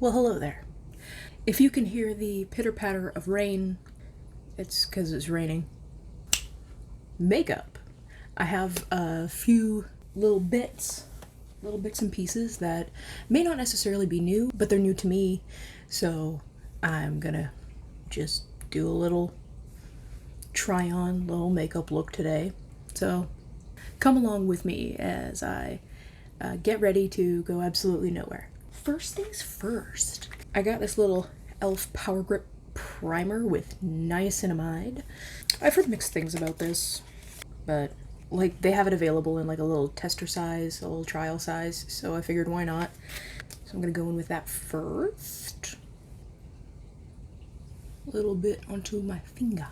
Well, hello there. If you can hear the pitter-patter of rain, it's because it's raining. Makeup. I have a few little bits and pieces that may not necessarily be new, but they're new to me, so I'm gonna just do a little try-on little makeup look today. So come along with me as I get ready to go absolutely nowhere. First things first, I got this little e.l.f. Power Grip primer with niacinamide. I've heard mixed things about this, but like they have it available in like a little tester size, a little trial size, so I figured why not. So I'm gonna go in with that first. A little bit onto my finger.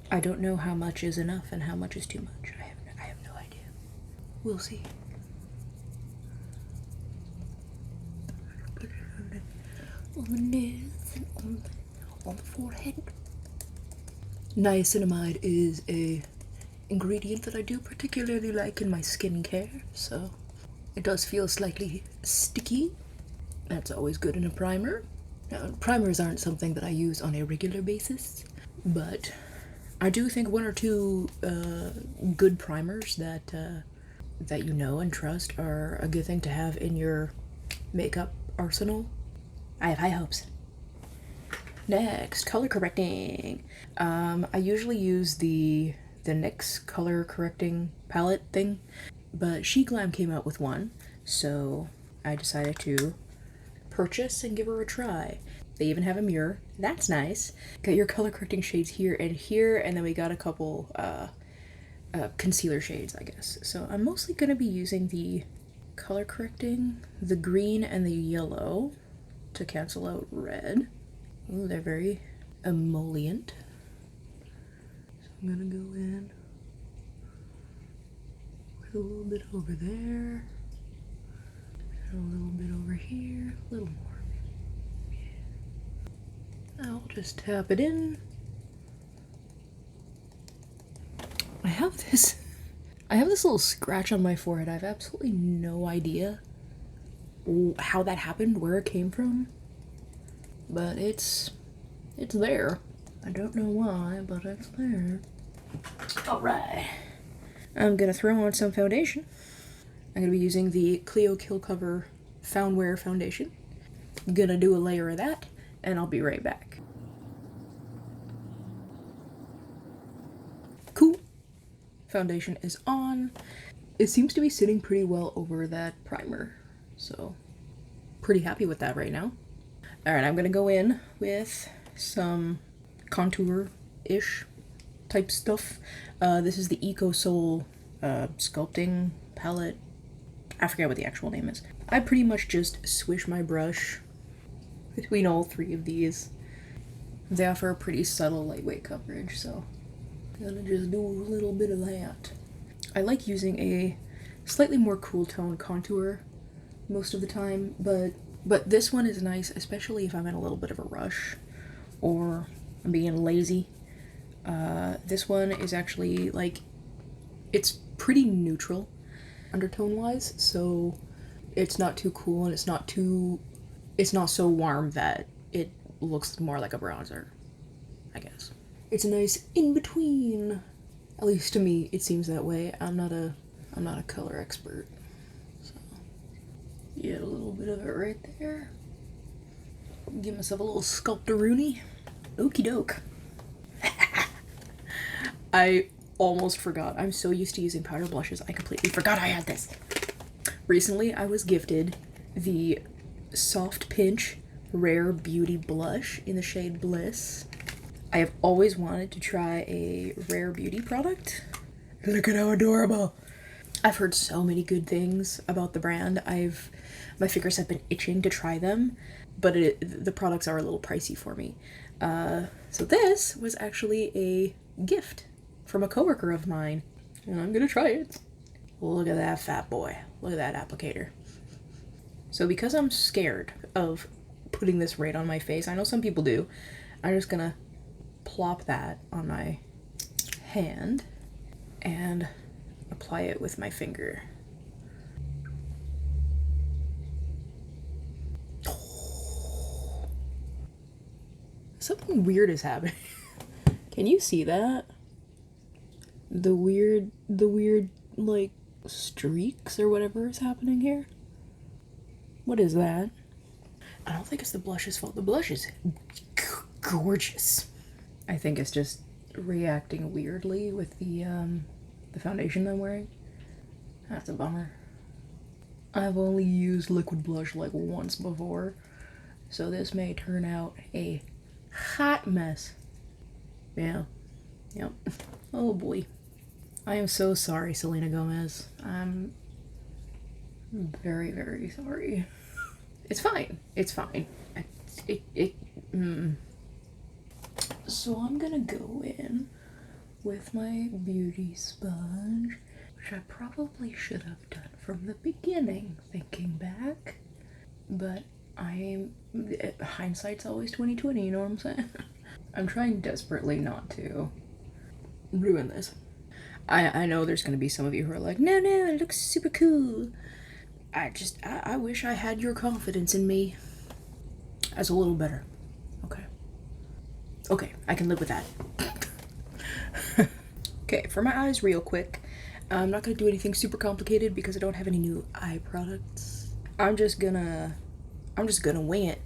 I don't know how much is enough and how much is too much. I have no idea. We'll see. On the nose and on the forehead. Niacinamide is a ingredient that I do particularly like in my skincare, so it does feel slightly sticky. That's always good in a primer. Now, primers aren't something that I use on a regular basis, but I do think one or two good primers that you know and trust are a good thing to have in your makeup arsenal. I have high hopes. Next, color correcting. I usually use the NYX color correcting palette thing, but Sheglam came out with one, so I decided to purchase and give her a try. They even have a mirror. That's nice. Got your color correcting shades here, and then we got a couple concealer shades, I guess. So I'm mostly going to be using the color correcting, the green and the yellow to cancel out red. Ooh, they're very emollient. So I'm gonna go in with a little bit over there, and a little bit over here, a little more. Yeah. I'll just tap it in. I have this little scratch on my forehead. I have absolutely no idea how that happened, where it came from, but it's there. I don't know why, but it's there. Alright. I'm gonna throw on some foundation. I'm gonna be using the Clio Kill Cover Found Wear Foundation. I'm gonna do a layer of that, and I'll be right back. Cool. Foundation is on. It seems to be sitting pretty well over that primer, so pretty happy with that right now. Alright, I'm gonna go in with some contour-ish type stuff. This is the Eco Soul sculpting palette. I forget what the actual name is. I pretty much just swish my brush between all three of these. They offer a pretty subtle lightweight coverage, so I'm gonna just do a little bit of that. I like using a slightly more cool tone contour most of the time, but this one is nice, especially if I'm in a little bit of a rush or I'm being lazy. This one is actually like, it's pretty neutral undertone wise, so it's not too cool and it's not so warm that it looks more like a bronzer, I guess. It's a nice in between. At least to me, it seems that way. I'm not a color expert. Get a little bit of it right there. Give myself a little sculptor-rooney. Okie doke. I almost forgot. I'm so used to using powder blushes, I completely forgot I had this. Recently, I was gifted the Soft Pinch Rare Beauty Blush in the shade Bliss. I have always wanted to try a Rare Beauty product. Look at how adorable. I've heard so many good things about the brand. My fingers have been itching to try them, but the products are a little pricey for me. So this was actually a gift from a coworker of mine, and I'm gonna try it. Look at that fat boy. Look at that applicator. So because I'm scared of putting this right on my face, I know some people do, I'm just gonna plop that on my hand and apply it with my finger. Something weird is happening. Can you see that? The weird, like, streaks or whatever is happening here? What is that? I don't think it's the blush's fault. The blush is gorgeous. I think it's just reacting weirdly with the foundation I'm wearing. That's a bummer. I've only used liquid blush like once before, so this may turn out a hot mess. Yeah. Yep. Oh boy. I am so sorry, Selena Gomez. I'm very, very sorry. It's fine. It's fine. So I'm gonna go in with my beauty sponge, which I probably should have done from the beginning, thinking back. But hindsight's always 20/20, you know what I'm saying? I'm trying desperately not to ruin this. I know there's gonna be some of you who are like, no, it looks super cool. I wish I had your confidence in me as a little better. Okay, I can live with that. Okay, for my eyes real quick, I'm not gonna do anything super complicated because I don't have any new eye products. I'm just gonna wing it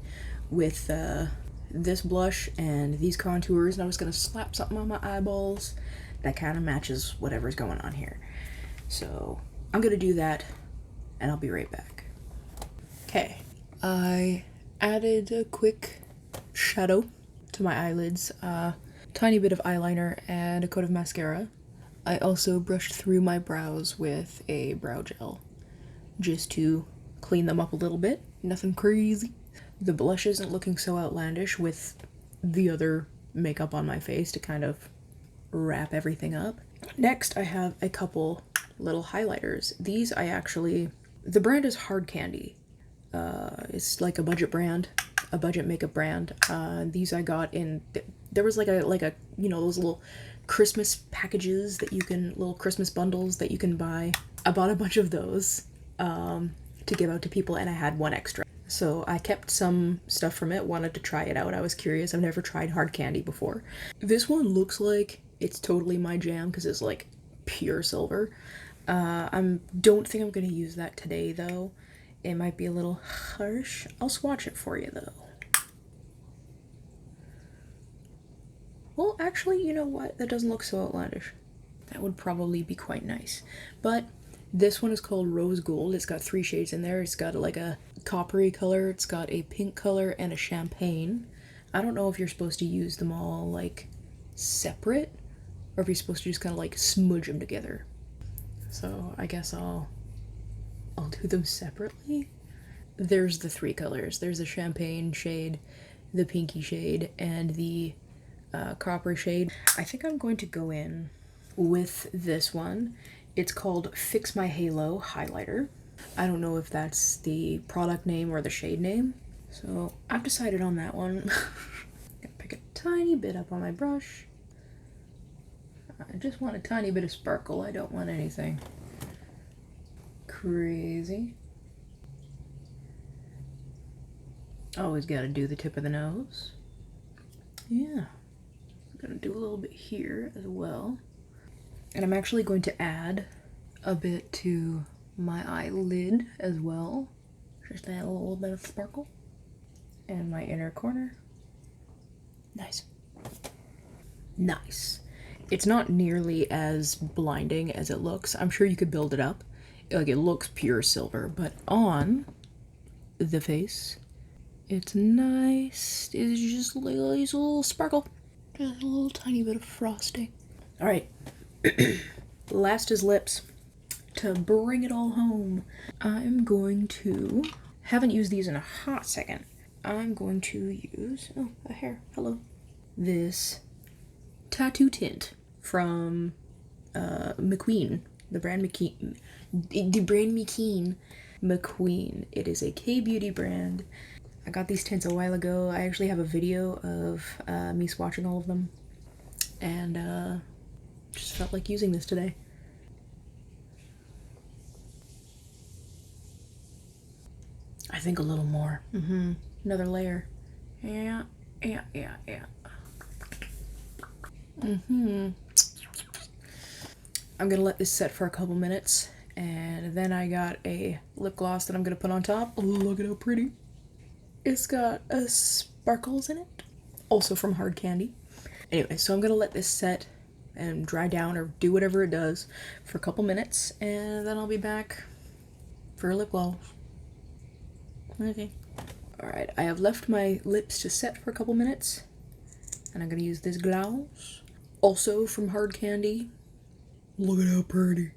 with this blush and these contours, and I'm just gonna slap something on my eyeballs that kind of matches whatever's going on here. So I'm gonna do that and I'll be right back. Okay, I added a quick shadow to my eyelids, tiny bit of eyeliner and a coat of mascara. I also brushed through my brows with a brow gel just to clean them up a little bit. Nothing crazy. The blush isn't looking so outlandish with the other makeup on my face to kind of wrap everything up. Next, I have a couple little highlighters. These the brand is Hard Candy. It's like a budget brand, a budget makeup brand. These I got in, there was like a, you know, those little Christmas packages that you can, little Christmas bundles that you can buy. I bought a bunch of those to give out to people, and I had one extra. So I kept some stuff from it, wanted to try it out. I was curious. I've never tried Hard Candy before. This one looks like it's totally my jam because it's like pure silver. Don't think I'm gonna use that today though. It might be a little harsh. I'll swatch it for you though. Well, actually, you know what? That doesn't look so outlandish. That would probably be quite nice. But this one is called Rose Gold. It's got 3 shades in there. It's got like a coppery color, it's got a pink color, and a champagne. I don't know if you're supposed to use them all like separate, or if you're supposed to just kind of like smudge them together. So I guess I'll do them separately. There's the 3 colors. There's the champagne shade, the pinky shade, and the copper shade. I think I'm going to go in with this one. It's called Fix My Halo Highlighter. I don't know if that's the product name or the shade name, so I've decided on that one. Gonna pick a tiny bit up on my brush. I just want a tiny bit of sparkle. I don't want anything crazy. Always gotta do the tip of the nose. Yeah. I'm gonna do a little bit here as well. And I'm actually going to add a bit to my eyelid as well. Just add a little bit of sparkle. And my inner corner. Nice. Nice. It's not nearly as blinding as it looks. I'm sure you could build it up. Like, it looks pure silver, but on the face, it's nice. It's just like a little sparkle. Just a little tiny bit of frosting. Alright. Last is lips. To bring it all home, I'm going to, haven't used these in a hot second. I'm going to use, oh, a hair, hello. This tattoo tint from McQueen, the brand McQueen. McQueen. It is a K-beauty brand. I got these tints a while ago. I actually have a video of me swatching all of them, and just felt like using this today. I think a little more. Another layer. Yeah. Yeah. I'm gonna let this set for a couple minutes, and then I got a lip gloss that I'm gonna put on top. Look at how pretty. It's got sparkles in it, also from Hard Candy. Anyway, so I'm gonna let this set and dry down or do whatever it does for a couple minutes, and then I'll be back for a lip gloss. Okay. Alright, I have left my lips to set for a couple minutes, and I'm gonna use this gloss, also from Hard Candy. Look at how pretty.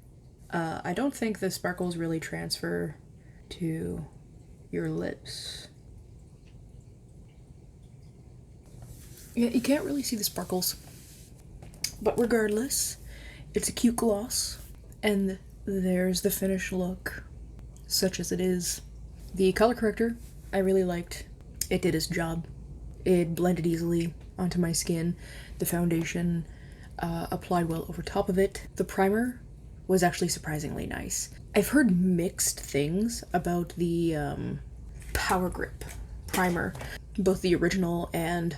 I don't think the sparkles really transfer to your lips. Yeah, you can't really see the sparkles. But regardless, it's a cute gloss, and there's the finished look, such as it is. The color corrector, I really liked. It did its job. It blended easily onto my skin. The foundation applied well over top of it. The primer was actually surprisingly nice. I've heard mixed things about the Power Grip primer. Both the original and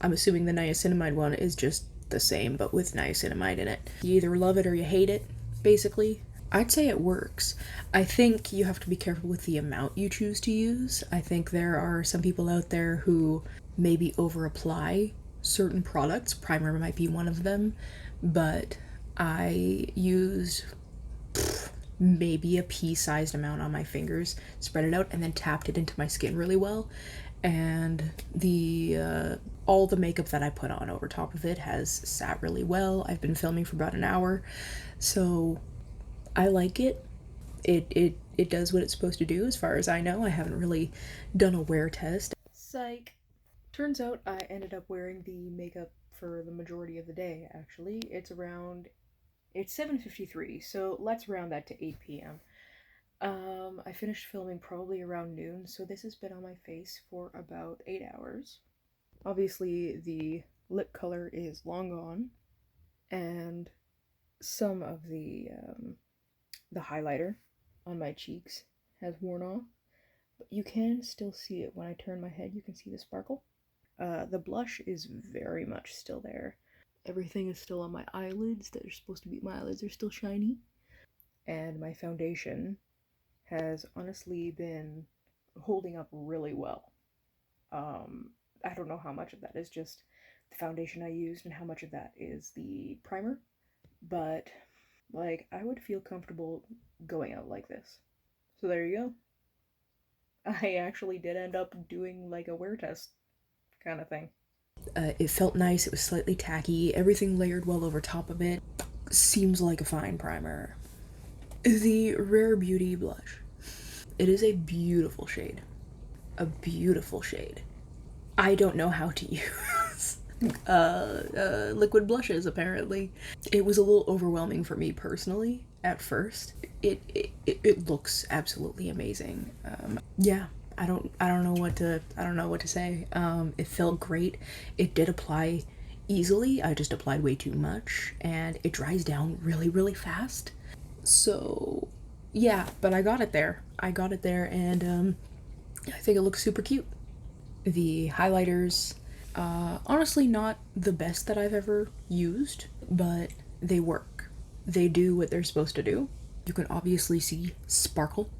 I'm assuming the niacinamide one is just the same, but with niacinamide in it. You either love it or you hate it, basically. I'd say it works. I think you have to be careful with the amount you choose to use. I think there are some people out there who maybe over-apply certain products. Primer might be one of them, but I used maybe a pea-sized amount on my fingers, spread it out, and then tapped it into my skin really well. And all the makeup that I put on over top of it has sat really well. I've been filming for about an hour, so I like it. It does what it's supposed to do as far as I know. I haven't really done a wear test. Psych. Turns out I ended up wearing the makeup for the majority of the day, actually. It's 7:53, so let's round that to 8 p.m. I finished filming probably around noon, so this has been on my face for about 8 hours. Obviously, the lip color is long gone, and some of the highlighter on my cheeks has worn off, but you can still see it. When I turn my head, you can see the sparkle. The blush is very much still there. Everything is still on my eyelids that are supposed to be, my eyelids are still shiny. And my foundation has honestly been holding up really well. I don't know how much of that is just the foundation I used and how much of that is the primer, but like I would feel comfortable going out like this. So there you go. I actually did end up doing like a wear test kind of thing. It felt nice, it was slightly tacky, everything layered well over top of it. Seems like a fine primer. The Rare Beauty blush. It is a beautiful shade. A beautiful shade. I don't know how to use liquid blushes, apparently. It was a little overwhelming for me personally at first. It looks absolutely amazing. Yeah, I don't know what to say. It felt great. It did apply easily. I just applied way too much, and it dries down really fast. So yeah, but I got it there. And I think it looks super cute. The highlighters, honestly not the best that I've ever used, but they work. They do what they're supposed to do. You can obviously see sparkle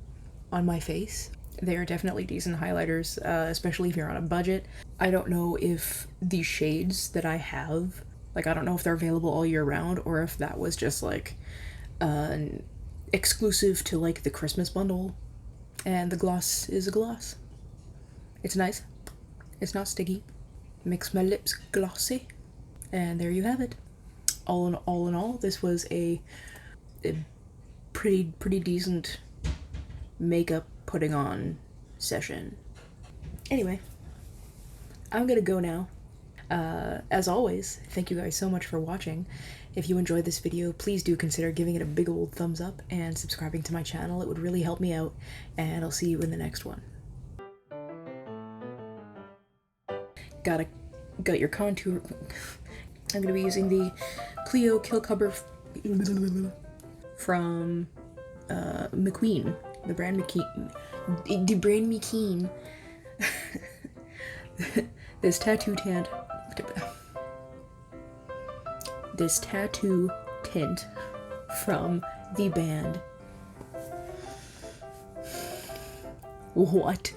on my face. They are definitely decent highlighters, especially if you're on a budget. I don't know if these shades that I have, like I don't know if they're available all year round or if that was just like exclusive to like the Christmas bundle. And the gloss is a gloss. It's nice. It's not sticky. Makes my lips glossy. And there you have it. All in all, this was a pretty decent makeup putting on session. Anyway, I'm gonna go now. As always, thank you guys so much for watching. If you enjoyed this video, please do consider giving it a big old thumbs up and subscribing to my channel. It would really help me out, and I'll see you in the next one. Got your contour. I'm gonna be using the Clio Kill Cover from McQueen, the brand McQueen. This tattoo tint from the band. What?